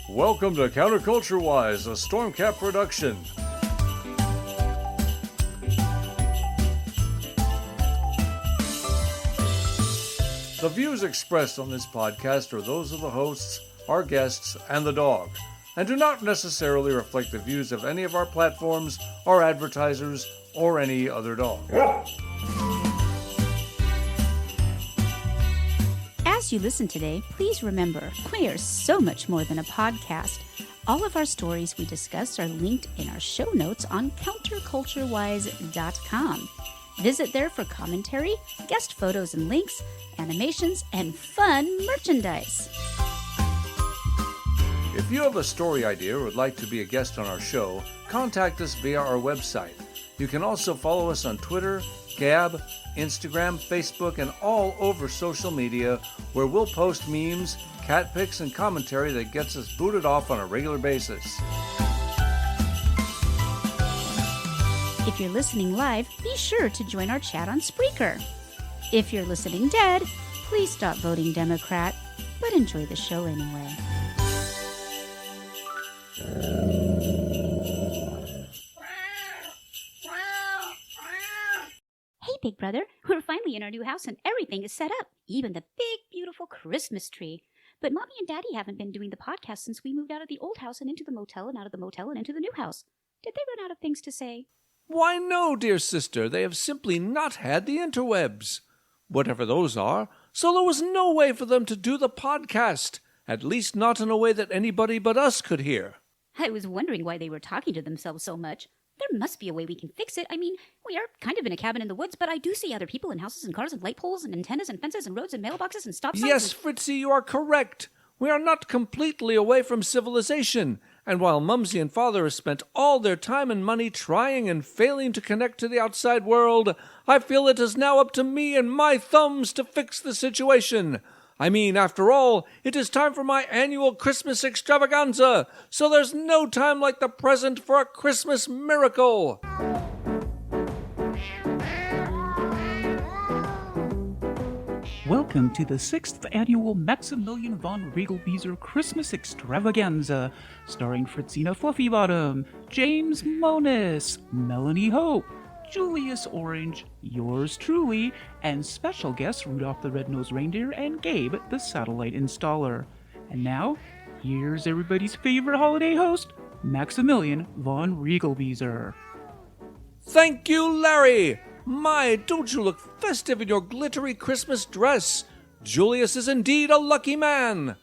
Welcome to Counterculture Wise, a Stormcap production. The views expressed on this podcast are those of the hosts, our guests, and the dog, and do not necessarily reflect the views of any of our platforms, our advertisers, or any other dog. As you listen today, please remember, we are so much more than a podcast. All of our stories we discuss are linked in our show notes on counterculturewise.com. Visit there for commentary, guest photos and links, animations, and fun merchandise. If you have a story idea or would like to be a guest on our show, contact us via our website. You can also follow us on Twitter, Gab, Instagram, Facebook, and all over social media, where we'll post memes, cat pics, and commentary that gets us booted off on a regular basis. If you're listening live, be sure to join our chat on Spreaker. If you're listening dead, please stop voting Democrat, but enjoy the show anyway. Hey, Big Brother, we're finally in our new house and everything is set up, even the big, beautiful Christmas tree. But Mommy and Daddy haven't been doing the podcast since we moved out of the old house and into the motel and out of the motel and into the new house. Did they run out of things to say? Why no, dear sister, they have simply not had the interwebs. Whatever those are, so there was no way for them to do the podcast, at least not in a way that anybody but us could hear. I was wondering why they were talking to themselves so much. There must be a way we can fix it. I mean, we are kind of in a cabin in the woods, but I do see other people and houses and cars and light poles and antennas and fences and roads and mailboxes and stop signs. Yes, Fritzy, you are correct. We are not completely away from civilization, and while Mumsy and Father have spent all their time and money trying and failing to connect to the outside world, I feel it is now up to me and my thumbs to fix the situation. I mean, after all, it is time for my annual Christmas Extravaganza, so there's no time like the present for a Christmas miracle. Welcome to the 6th annual Maximilian von Regalbeezer Christmas Extravaganza, starring Fritzina Fluffybottom, James Monis, Melanie Hope, Julius Orange, yours truly, and special guests Rudolph the Red-Nosed Reindeer and Gabe the Satellite Installer. And now, here's everybody's favorite holiday host, Maximilian von Regalbeezer. Thank you, Larry! My, don't you look festive in your glittery Christmas dress? Julius is indeed a lucky man.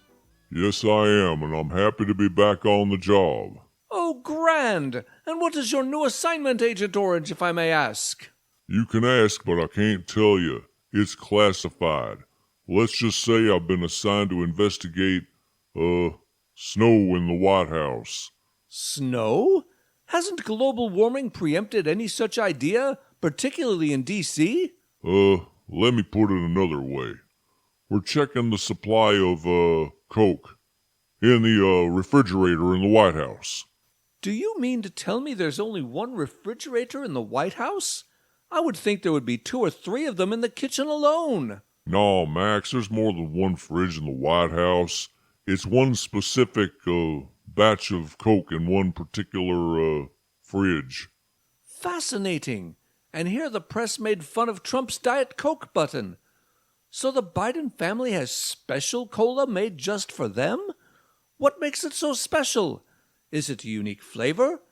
Yes, I am, and I'm happy to be back on the job. Oh, grand! And what is your new assignment, Agent Orange, if I may ask? You can ask, but I can't tell you. It's classified. Let's just say I've been assigned to investigate, snow in the White House. Snow? Hasn't global warming preempted any such idea, particularly in D.C.? Let me put it another way. We're checking the supply of, Coke in the, refrigerator in the White House. Do you mean to tell me there's only one refrigerator in the White House? I would think there would be 2 or 3 of them in the kitchen alone. No, Max, there's more than one fridge in the White House. It's one specific, batch of Coke in one particular, fridge. Fascinating. And here the press made fun of Trump's Diet Coke button. So the Biden family has special cola made just for them? What makes it so special? Is it a unique flavor?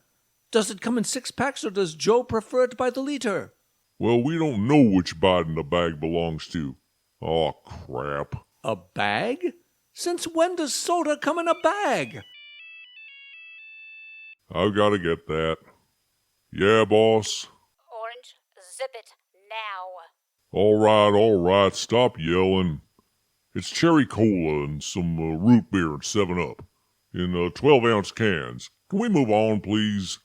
Does it come in 6-packs or does Joe prefer it by the liter? Well, we don't know which Biden the bag belongs to. Aw, crap. A bag? Since when does soda come in a bag? I've got to get that. Yeah, boss? Orange, zip it now. All right, stop yelling. It's cherry cola and some root beer and 7-Up in 12-ounce cans. Can we move on, please?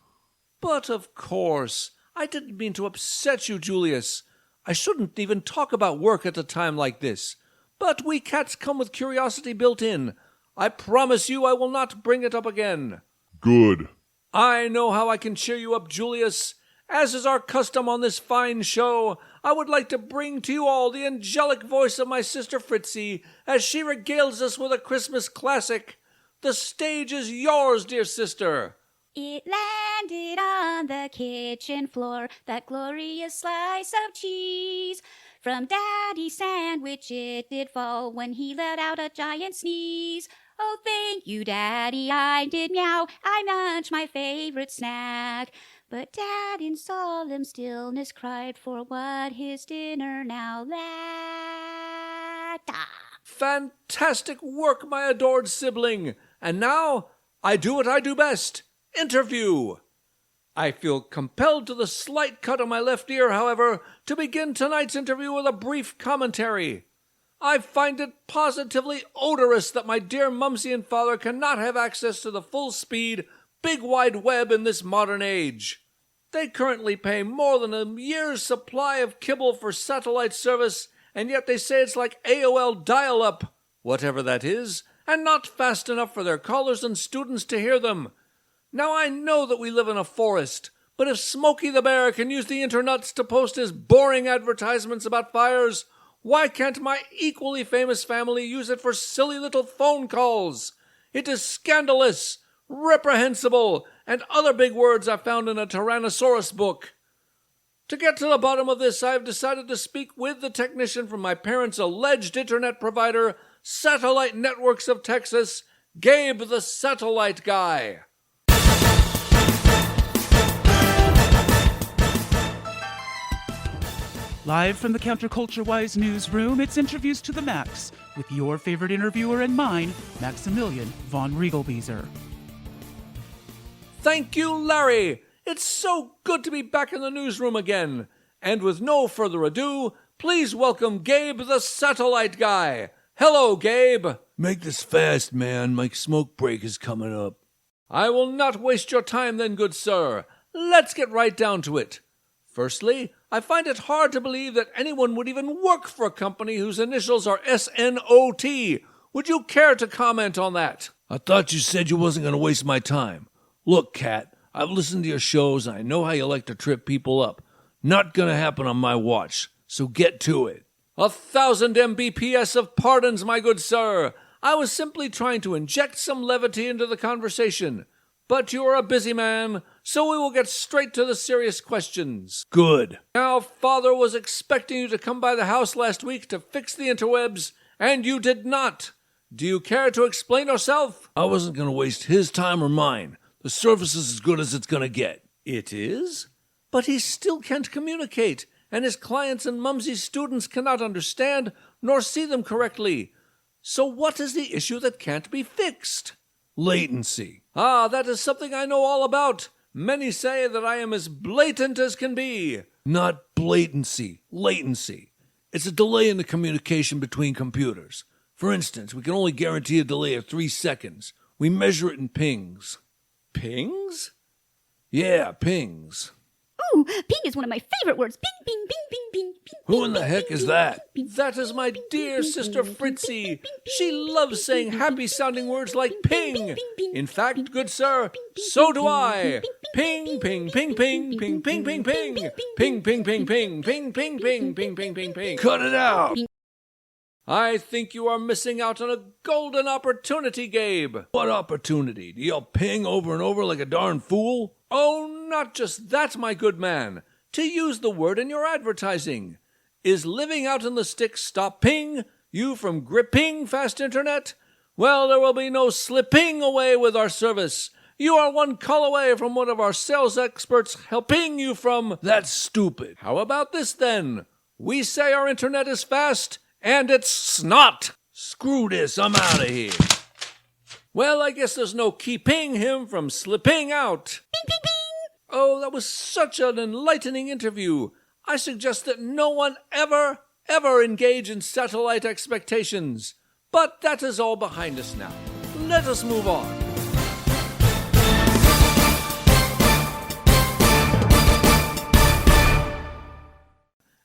But of course. I didn't mean to upset you, Julius. I shouldn't even talk about work at a time like this. But we cats come with curiosity built in. I promise you I will not bring it up again. Good. I know how I can cheer you up, Julius. As is our custom on this fine show, I would like to bring to you all the angelic voice of my sister Fritzy as she regales us with a Christmas classic, The stage is yours, dear sister. It landed on the kitchen floor, that glorious slice of cheese. From Daddy's sandwich it did fall when he let out a giant sneeze. Oh, thank you, Daddy, I did meow. I munched my favorite snack. But Dad in solemn stillness cried for what his dinner now lacked. Fantastic work, my adored sibling. And now, I do what I do best. Interview. I feel compelled to the slight cut on my left ear, however, to begin tonight's interview with a brief commentary. I find it positively odorous that my dear Mumsy and Father cannot have access to the full-speed, big wide web in this modern age. They currently pay more than a year's supply of kibble for satellite service, and yet they say it's like AOL dial-up, whatever that is, and not fast enough for their callers and students to hear them. Now I know that we live in a forest, but if Smokey the Bear can use the internets to post his boring advertisements about fires, why can't my equally famous family use it for silly little phone calls? It is scandalous, reprehensible, and other big words I found in a Tyrannosaurus book. To get to the bottom of this, I have decided to speak with the technician from my parents' alleged internet provider, Satellite Networks of Texas, Gabe the Satellite Guy. Live from the Counterculture-Wise newsroom, it's Interviews to the Max, with your favorite interviewer and mine, Maximilian von Regalbeezer. Thank you, Larry. It's so good to be back in the newsroom again. And with no further ado, please welcome Gabe the Satellite Guy. Hello, Gabe. Make this fast, man. My smoke break is coming up. I will not waste your time then, good sir. Let's get right down to it. Firstly, I find it hard to believe that anyone would even work for a company whose initials are SNOT. Would you care to comment on that? I thought you said you wasn't going to waste my time. Look, Cat, I've listened to your shows and I know how you like to trip people up. Not going to happen on my watch, so get to it. 1,000 Mbps of pardons, my good sir. I was simply trying to inject some levity into the conversation. But you are a busy man, so we will get straight to the serious questions. Good. Now, Father was expecting you to come by the house last week to fix the interwebs, and you did not. Do you care to explain yourself? I wasn't going to waste his time or mine. The service is as good as it's going to get. It is? But he still can't communicate, and his clients and Mumsy's students cannot understand nor see them correctly. So what is the issue that can't be fixed? Latency. Ah, that is something I know all about. Many say that I am as blatant as can be. Not blatancy, latency. It's a delay in the communication between computers. For instance, we can only guarantee a delay of 3 seconds. We measure it in pings. Pings? Yeah, pings. Ooh, ping is one of my favorite words. Ping, ping, ping, ping, ping, ping. Who in the heck is that? That is my dear sister Fritzy. She loves saying happy-sounding words like ping. In fact, good sir, so do I. Ping, ping, ping, ping, ping, ping, ping, ping. Ping, ping, ping, ping, ping, ping, ping, ping, ping, ping, ping. Cut it out! I think you are missing out on a golden opportunity, Gabe. What opportunity? To yell ping over and over like a darn fool? Oh, not just that, my good man. To use the word in your advertising. Is living out in the sticks stopping you from gripping fast internet? Well, there will be no slipping away with our service. You are one call away from one of our sales experts helping you from... That's stupid. How about this, then? We say our internet is fast, and it's snot. Screw this, I'm out of here. Well, I guess there's no keeping him from slipping out. Ping, ping, ping. Oh, that was such an enlightening interview. I suggest that no one ever engage in satellite expectations. But that is all behind us now. Let us move on.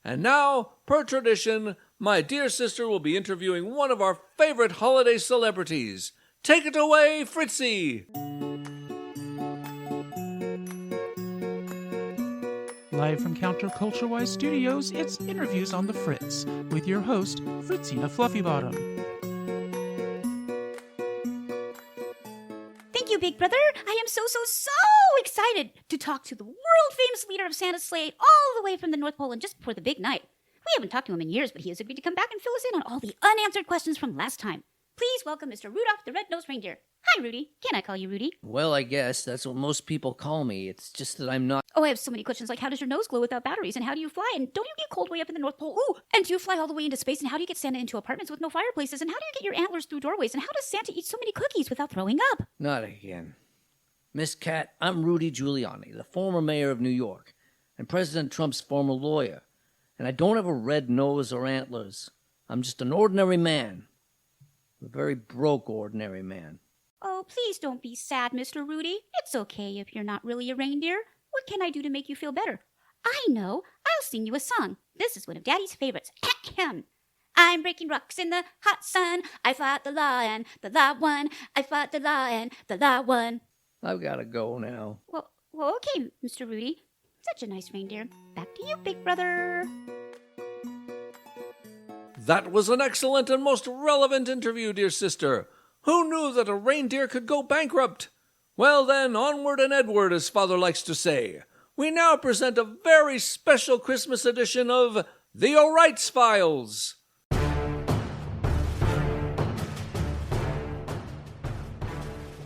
And now, per tradition, my dear sister will be interviewing one of our favorite holiday celebrities. Take it away, Fritzy! Live from Counterculture-Wise Studios, it's Interviews on the Fritz, with your host, Fritzina Fluffybottom. Thank you, Big Brother. I am so excited to talk to the world-famous leader of Santa's sleigh all the way from the North Pole and just before the big night. We haven't talked to him in years, but he has agreed to come back and fill us in on all the unanswered questions from last time. Please welcome Mr. Rudolph the Red-Nosed Reindeer. Hi, Rudy. Can I call you Rudy? Well, I guess that's what most people call me. It's just that I'm not... Oh, I have so many questions like how does your nose glow without batteries, and how do you fly, and don't you get cold way up in the North Pole? Ooh, and do you fly all the way into space, and how do you get Santa into apartments with no fireplaces, and how do you get your antlers through doorways, and how does Santa eat so many cookies without throwing up? Not again. Miss Cat, I'm Rudy Giuliani, the former mayor of New York, and President Trump's former lawyer. And I don't have a red nose or antlers. I'm just an ordinary man. A very broke ordinary man. Oh, please don't be sad, Mr. Rudy. It's okay if you're not really a reindeer. What can I do to make you feel better? I know. I'll sing you a song. This is one of Daddy's favorites. Ahem. I'm breaking rocks in the hot sun. I fought the law and the law won. I fought the law and the law won. I've got to go now. Well, okay, Mr. Rudy. Such a nice reindeer. Back to you, Big Brother. That was an excellent and most relevant interview, dear sister. Who knew that a reindeer could go bankrupt? Well then, onward and Edward, as Father likes to say. We now present a very special Christmas edition of The O'Reilly's Files.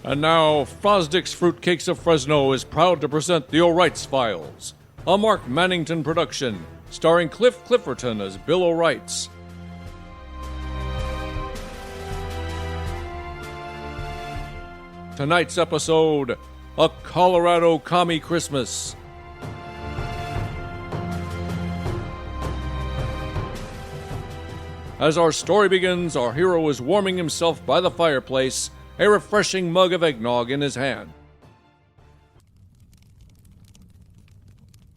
And now, Fosdick's Fruitcakes of Fresno is proud to present The O'Reilly's Files, a Mark Mannington production, starring Cliff Clifferton as Bill O'Reilly's. Tonight's episode, A Colorado Commie Christmas. As our story begins, our hero is warming himself by the fireplace, a refreshing mug of eggnog in his hand.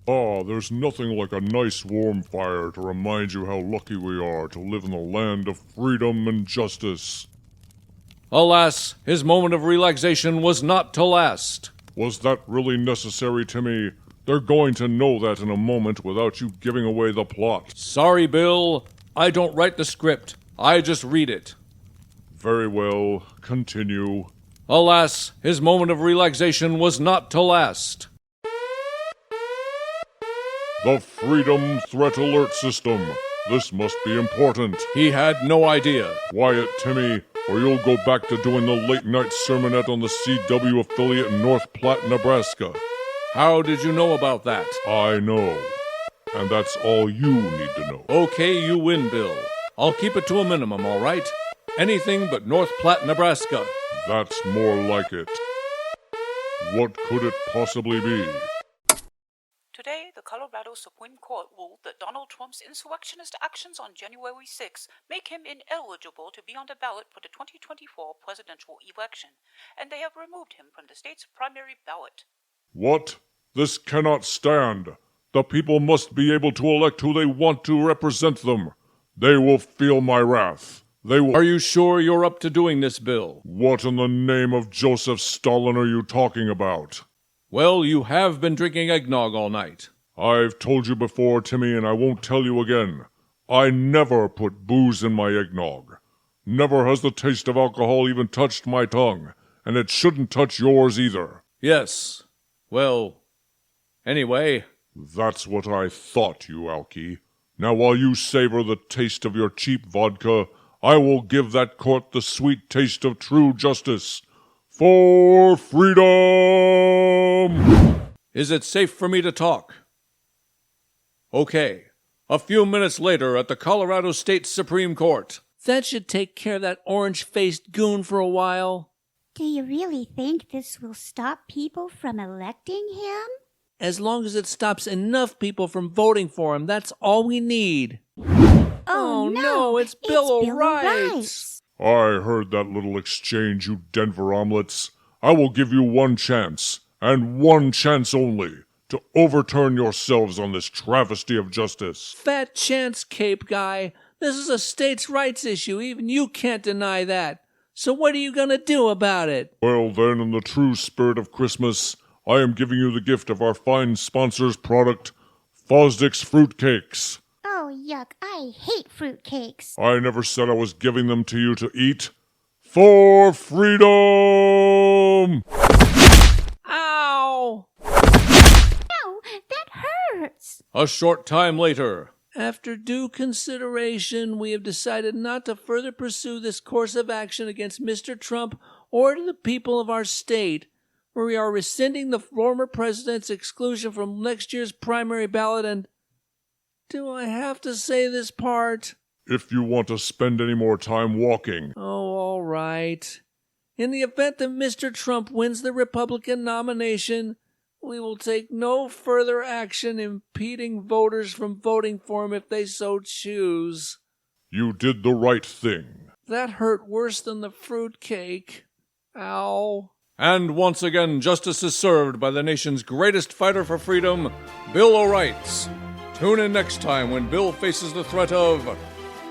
Ah, there's nothing like a nice warm fire to remind you how lucky we are to live in the land of freedom and justice. Alas, his moment of relaxation was not to last. Was that really necessary, Timmy? They're going to know that in a moment without you giving away the plot. Sorry, Bill. I don't write the script. I just read it. Very well. Continue. Alas, his moment of relaxation was not to last. The Freedom Threat Alert System. This must be important. He had no idea. Quiet, Timmy, or you'll go back to doing the late-night sermonette on the CW affiliate in North Platte, Nebraska. How did you know about that? I know. And that's all you need to know. Okay, you win, Bill. I'll keep it to a minimum, all right? Anything but North Platte, Nebraska. That's more like it. What could it possibly be? Today, the Colorado Supreme Court ruled that Donald Trump's insurrectionist actions on January 6 make him ineligible to be on the ballot for the 2024 presidential election, and they have removed him from the state's primary ballot. What? This cannot stand. The people must be able to elect who they want to represent them. They will feel my wrath. They will... Are you sure you're up to doing this, Bill? What in the name of Joseph Stalin are you talking about? Well, you have been drinking eggnog all night. I've told you before, Timmy, and I won't tell you again. I never put booze in my eggnog. Never has the taste of alcohol even touched my tongue, and it shouldn't touch yours either. Yes. Well, anyway... That's what I thought, you Alky. Now while you savor the taste of your cheap vodka, I will give that court the sweet taste of true justice. For freedom! Is it safe for me to talk? Okay. A few minutes later at the Colorado State Supreme Court. That should take care of that orange-faced goon for a while. Do you really think this will stop people from electing him? As long as it stops enough people from voting for him, that's all we need. Oh no, it's Bill O'Reilly. I heard that little exchange, you Denver omelets. I will give you one chance, and one chance only, to overturn yourselves on this travesty of justice. Fat chance, Cape Guy. This is a states' rights issue. Even you can't deny that. So what are you going to do about it? Well, then, in the true spirit of Christmas, I am giving you the gift of our fine sponsor's product, Fosdick's Fruitcakes. Oh, yuck. I hate fruitcakes. I never said I was giving them to you to eat. For freedom! Ow! Ow, that hurts. A short time later. After due consideration, we have decided not to further pursue this course of action against Mr. Trump or the people of our state. We are rescinding the former president's exclusion from next year's primary ballot and... Do I have to say this part? If you want to spend any more time walking. Oh, all right. In the event that Mr. Trump wins the Republican nomination, we will take no further action impeding voters from voting for him if they so choose. You did the right thing. That hurt worse than the fruitcake. Ow. And once again, justice is served by the nation's greatest fighter for freedom, Bill O'Reilly. Tune in next time when Bill faces the threat of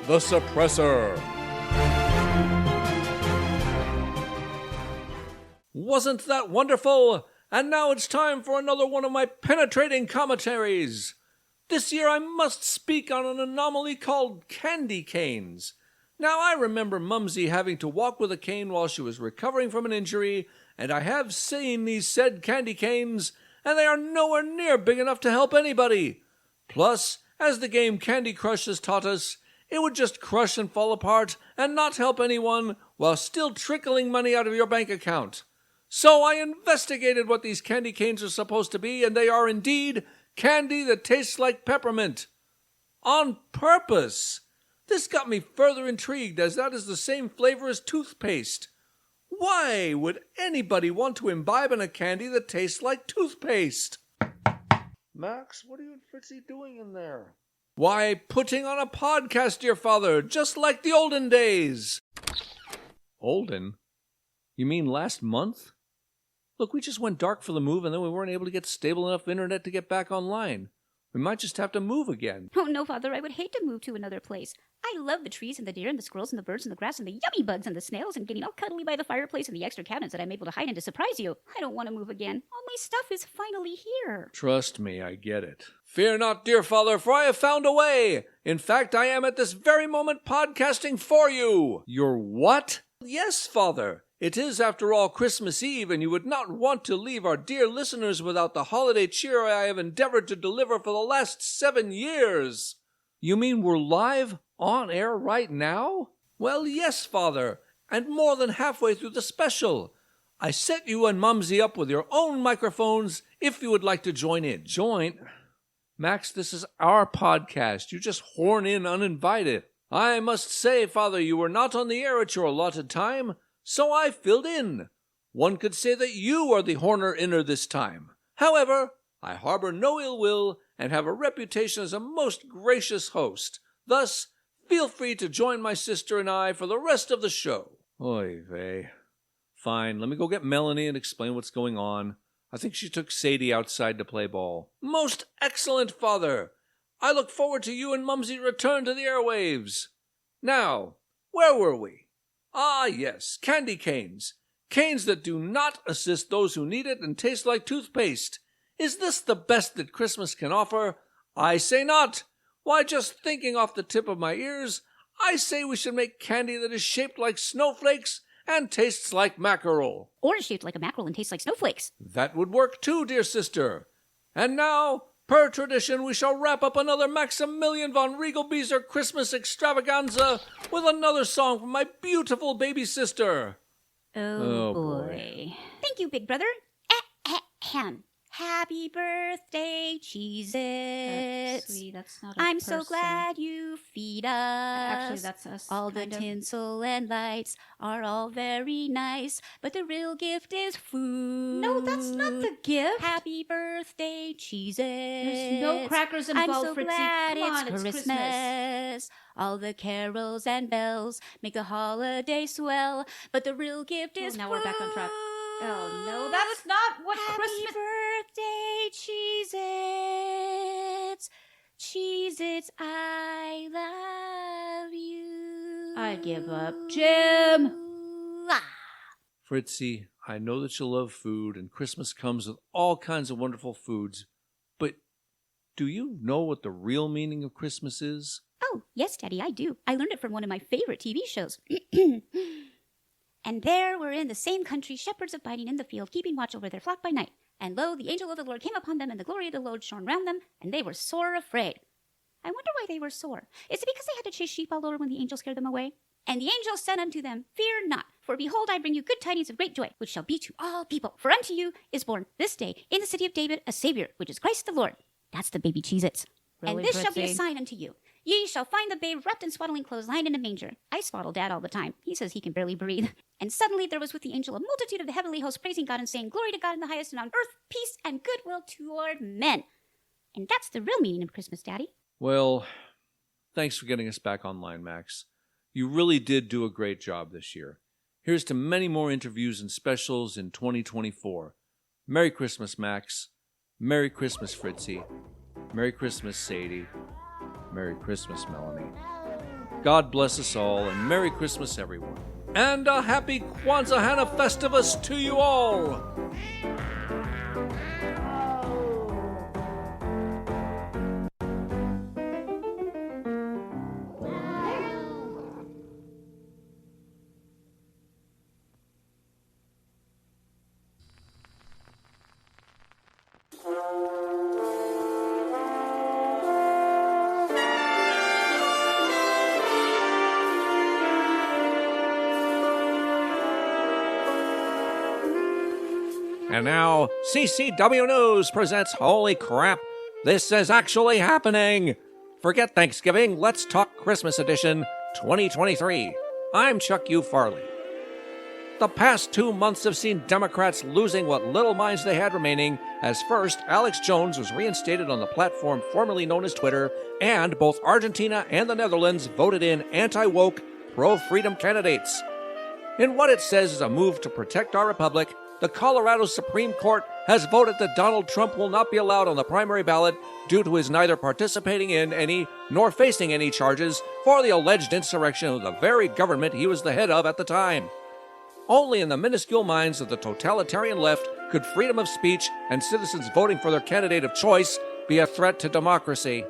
the Suppressor. Wasn't that wonderful? And now it's time for another one of my penetrating commentaries. This year I must speak on an anomaly called candy canes. Now I remember Mumsy having to walk with a cane while she was recovering from an injury, and I have seen these said candy canes, and they are nowhere near big enough to help anybody. Plus, as the game Candy Crush has taught us, it would just crush and fall apart and not help anyone while still trickling money out of your bank account. So I investigated what these candy canes are supposed to be, and they are indeed candy that tastes like peppermint. On purpose. This got me further intrigued, as that is the same flavor as toothpaste. Why would anybody want to imbibe in a candy that tastes like toothpaste? Max, what are you and Fritzy doing in there? Why, putting on a podcast, dear father, just like the olden days. Olden? You mean last month? Look, we just went dark for the move and then we weren't able to get stable enough internet to get back online. We might just have to move again. Oh, no, Father, I would hate to move to another place. I love the trees and the deer and the squirrels and the birds and the grass and the yummy bugs and the snails and getting all cuddly by the fireplace and the extra cabinets that I'm able to hide in to surprise you. I don't want to move again. All my stuff is finally here. Trust me, I get it. Fear not, dear father, for I have found a way. In fact, I am at this very moment podcasting for you. Your what? Yes, father. It is, after all, Christmas Eve, and you would not want to leave our dear listeners without the holiday cheer I have endeavored to deliver for the last 7 years. You mean we're live, on air right now? Well, yes, father, and more than halfway through the special. I set you and Mumsy up with your own microphones if you would like to join in. Join? Max, this is our podcast. You just horn in uninvited. I must say, father, you were not on the air at your allotted time, so I filled in. One could say that you are the horner-inner this time. However, I harbor no ill will and have a reputation as a most gracious host. Thus, feel free to join my sister and I for the rest of the show. Oy vey. Fine, let me go get Melanie and explain what's going on. I think she took Sadie outside to play ball. Most excellent, father. I look forward to you and Mumsy's return to the airwaves. Now, where were we? Ah, yes, candy canes. Canes that do not assist those who need it and taste like toothpaste. Is this the best that Christmas can offer? I say not. Why, just thinking off the tip of my ears, I say we should make candy that is shaped like snowflakes and tastes like mackerel. Or shaped like a mackerel and tastes like snowflakes. That would work too, dear sister. And now, per tradition, we shall wrap up another Maximilian von Regalbeezer Christmas Extravaganza with another song from my beautiful baby sister. Oh boy. Thank you, Big Brother. Ahem. Happy birthday, Cheez-Its. Sweetie, that's not a I'm person. so glad you feed us. Actually, that's us. All the tinsel and lights are all very nice, but the real gift is food. No, that's not the gift. Happy birthday, Cheez-Its. There's no crackers involved, I'm so Fritzy. glad Come on, it's Christmas. Christmas. All the carols and bells make the holiday swell, but the real gift is now food. we're back on track. Oh, no, that's not what Happy Christmas... birthday, Cheez-Its. Cheez-Its, I love you. I give up. Jim! Ah. Fritzy, I know that you love food, and Christmas comes with all kinds of wonderful foods, but do you know what the real meaning of Christmas is? Oh, yes, Daddy, I do. I learned it from one of my favorite TV shows. And there were in the same country shepherds abiding in the field, keeping watch over their flock by night. And lo, the angel of the Lord came upon them, and the glory of the Lord shone round them, and they were sore afraid. I wonder why they were sore. Is it because they had to chase sheep all over when the angel scared them away? And the angel said unto them, Fear not, for behold, I bring you good tidings of great joy, which shall be to all people. For unto you is born this day in the city of David a Savior, which is Christ the Lord. That's the baby Cheez-Its. Really, And this shall be a Fritzy? sign unto you. Ye shall find the babe wrapped in swaddling clothes, lying in a manger. I swaddle Dad all the time. He says he can barely breathe. And suddenly there was with the angel a multitude of the heavenly hosts praising God and saying, Glory to God in the highest, and on earth peace and goodwill toward men. And that's the real meaning of Christmas, Daddy. Well, thanks for getting us back online, Max. You really did do a great job this year. Here's to many more interviews and specials in 2024. Merry Christmas, Max. Merry Christmas, Fritzy. Merry Christmas, Sadie. Merry Christmas, Melanie. God bless us all, and Merry Christmas, everyone. And a happy Kwanzaa Hana Festivus to you all! And now, CCW News presents Holy Crap, This Is Actually Happening! Forget Thanksgiving, let's talk Christmas edition 2023. I'm Chuck U. Farley. The past 2 months have seen Democrats losing what little minds they had remaining, as first, Alex Jones was reinstated on the platform formerly known as Twitter, and both Argentina and the Netherlands voted in anti-woke, pro-freedom candidates. In what it says is a move to protect our republic, the Colorado Supreme Court has voted that Donald Trump will not be allowed on the primary ballot due to his neither participating in any nor facing any charges for the alleged insurrection of the very government he was the head of at the time. Only in the minuscule minds of the totalitarian left could freedom of speech and citizens voting for their candidate of choice be a threat to democracy.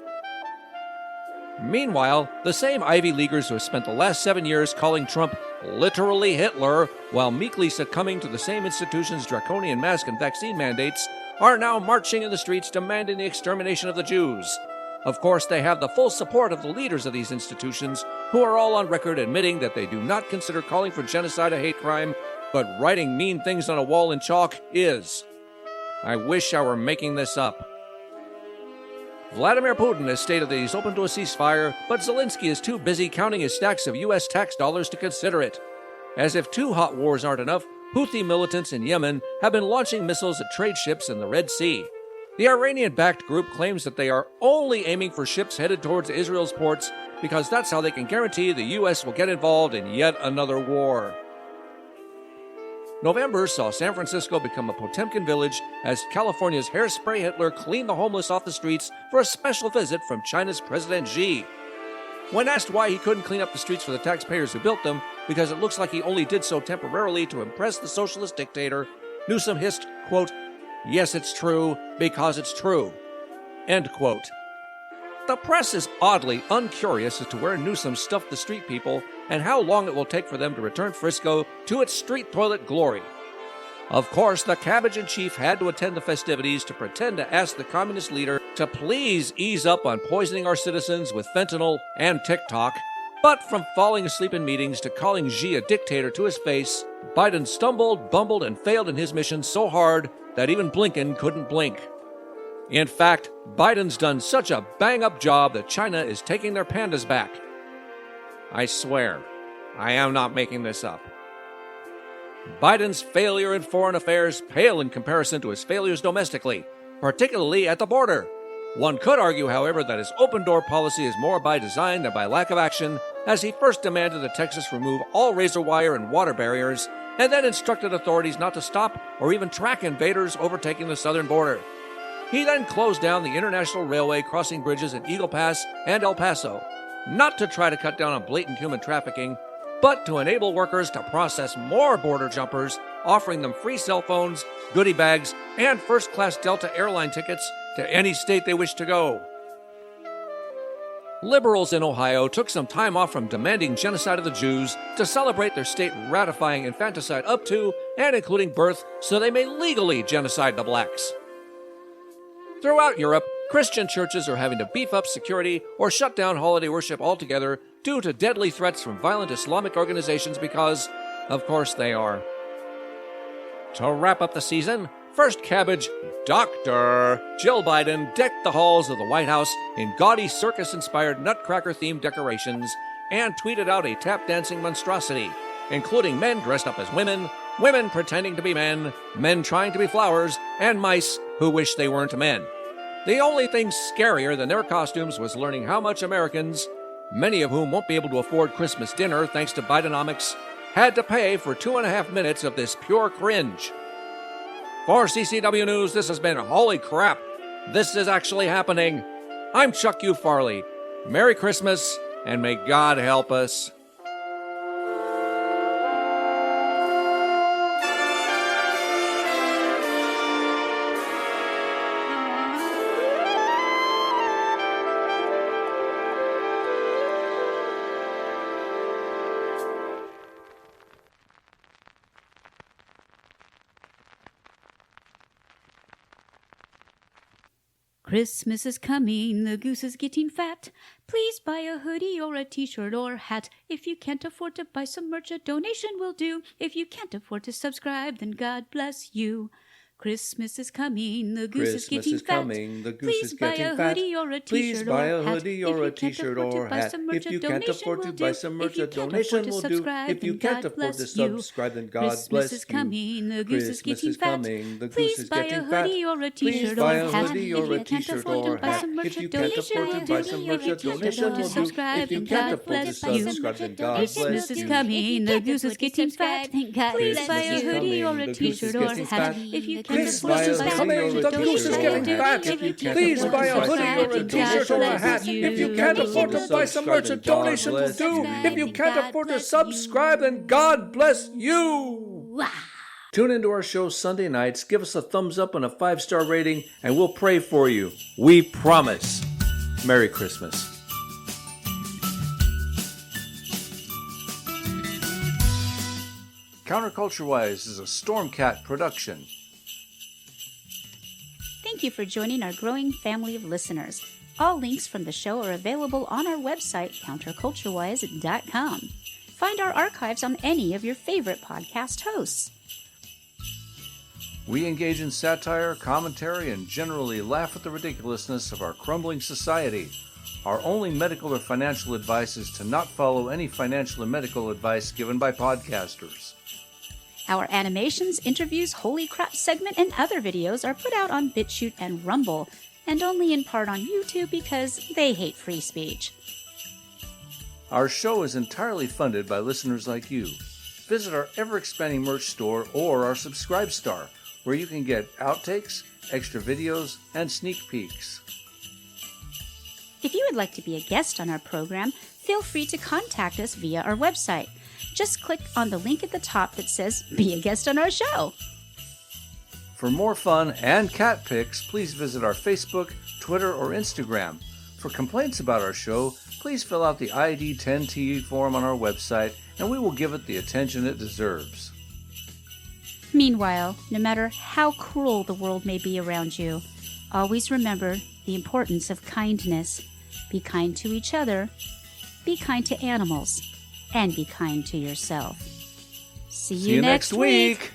Meanwhile, the same Ivy Leaguers who have spent the last 7 years calling Trump literally Hitler while meekly succumbing to the same institution's draconian mask and vaccine mandates are now marching in the streets demanding the extermination of the Jews. Of course, they have the full support of the leaders of these institutions, who are all on record admitting that they do not consider calling for genocide a hate crime, but writing mean things on a wall in chalk is. I wish I were making this up. Vladimir Putin has stated that he's open to a ceasefire, but Zelensky is too busy counting his stacks of U.S. tax dollars to consider it. As if 2 hot wars aren't enough, Houthi militants in Yemen have been launching missiles at trade ships in the Red Sea. The Iranian-backed group claims that they are only aiming for ships headed towards Israel's ports because that's how they can guarantee the U.S. will get involved in yet another war. November saw San Francisco become a Potemkin village as California's hairspray Hitler cleaned the homeless off the streets for a special visit from China's President Xi. When asked why he couldn't clean up the streets for the taxpayers who built them, because it looks like he only did so temporarily to impress the socialist dictator, Newsom hissed, quote, "Yes, it's true, because it's true." End quote. The press is oddly uncurious as to where Newsom stuffed the street people and how long it will take for them to return Frisco to its street toilet glory. Of course, the cabbage in chief had to attend the festivities to pretend to ask the communist leader to please ease up on poisoning our citizens with fentanyl and TikTok. But from falling asleep in meetings to calling Xi a dictator to his face, Biden stumbled, bumbled, and failed in his mission so hard that even Blinken couldn't blink. In fact, Biden's done such a bang-up job that China is taking their pandas back. I swear, I am not making this up. Biden's failure in foreign affairs pale in comparison to his failures domestically, particularly at the border. One could argue, however, that his open-door policy is more by design than by lack of action, as he first demanded that Texas remove all razor wire and water barriers, and then instructed authorities not to stop or even track invaders overtaking the southern border. He then closed down the International Railway crossing bridges at Eagle Pass and El Paso, not to try to cut down on blatant human trafficking, but to enable workers to process more border jumpers, offering them free cell phones, goodie bags, and first-class Delta airline tickets to any state they wish to go. Liberals in Ohio took some time off from demanding genocide of the Jews to celebrate their state ratifying infanticide up to and including birth so they may legally genocide the blacks. Throughout Europe, Christian churches are having to beef up security or shut down holiday worship altogether due to deadly threats from violent Islamic organizations because, of course, they are. To wrap up the season, First Cabbage Dr. Jill Biden decked the halls of the White House in gaudy circus-inspired Nutcracker-themed decorations and tweeted out a tap-dancing monstrosity, including men dressed up as women, women pretending to be men trying to be flowers, and mice who wish they weren't men. The only thing scarier than their costumes was learning how much Americans, many of whom won't be able to afford Christmas dinner thanks to Bidenomics, had to pay for 2.5 minutes of this pure cringe. For CCW News, this has been Holy Crap! This is actually happening. I'm Chuck U. Farley. Merry Christmas, and may God help us. Christmas is coming, the goose is getting fat. Please buy a hoodie or a t-shirt or hat. If you can't afford to buy some merch, a donation will do. If you can't afford to subscribe, then God bless you. Christmas is coming, the goose is getting fat. Please buy a hoodie or a t-shirt or hat. If you can't afford to buy some merch, a donation will do. If you can't afford to subscribe, then God bless you. Christmas is coming, the goose is getting fat. Please buy a hoodie or a t-shirt or hat. If you can't afford to buy some merch, a donation will do. If you can't afford to subscribe, then God bless you. Christmas is coming, the goose is getting fat. Please buy a hoodie or a t-shirt or hat. If you Christmas is coming, the goose is getting fat. Please buy a hoodie or a t-shirt or a hat. If you can't afford to buy some merch, a donation will do. If you can't afford to subscribe, then God bless you. Tune into our show Sunday nights, give us a thumbs up and a 5-star rating, and we'll pray for you. We promise. Merry Christmas. Counterculture-Wise is a Stormcat production. Thank you for joining our growing family of listeners. All links from the show are available on our website, counterculturewise.com. Find our archives on any of your favorite podcast hosts. We engage in satire, commentary, and generally laugh at the ridiculousness of our crumbling society. Our only medical or financial advice is to not follow any financial or medical advice given by podcasters. Our animations, interviews, Holy Crap segment, and other videos are put out on BitChute and Rumble, and only in part on YouTube because they hate free speech. Our show is entirely funded by listeners like you. Visit our ever-expanding merch store or our Subscribe Star, where you can get outtakes, extra videos, and sneak peeks. If you would like to be a guest on our program, feel free to contact us via our website. Just click on the link at the top that says, Be a Guest on Our Show. For more fun and cat pics, please visit our Facebook, Twitter, or Instagram. For complaints about our show, please fill out the ID10T form on our website, and we will give it the attention it deserves. Meanwhile, no matter how cruel the world may be around you, always remember the importance of kindness. Be kind to each other, be kind to animals, and be kind to yourself. See you next week.